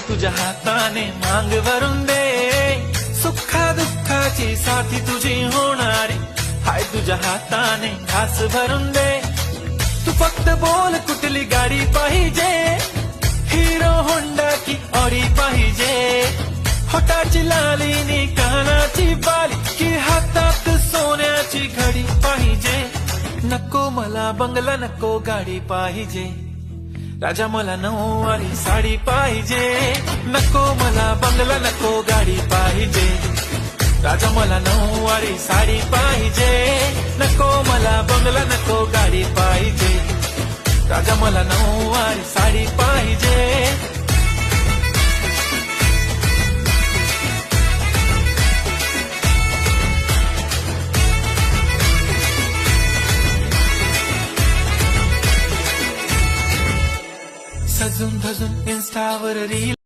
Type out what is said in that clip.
तुझ्या हाताने मांग भरून दे, सुखा दुःखाची साथी तुझी होणारी, हाय तुझ्या हाताने घास भरून दे. तू फक्त बोल कुठली गाडी पाहिजे, हिरो होंडा की ऑडी पाहिजे, होटाची लाली नी कानाची बाली की हातात सोन्याची घडी पाहिजे. नको मला बंगला नको गाडी पाहिजे, राजा मला नऊवारी साडी पाहिजे. नको मला बंगला नको गाडी पाहिजे, राजा मला नऊवारी साडी पाहिजे. नको मला बंगला नको गाडी पाहिजे, राजा मला नऊवारी साडी पाहिजे. सजून धजून इन्स्टावर रील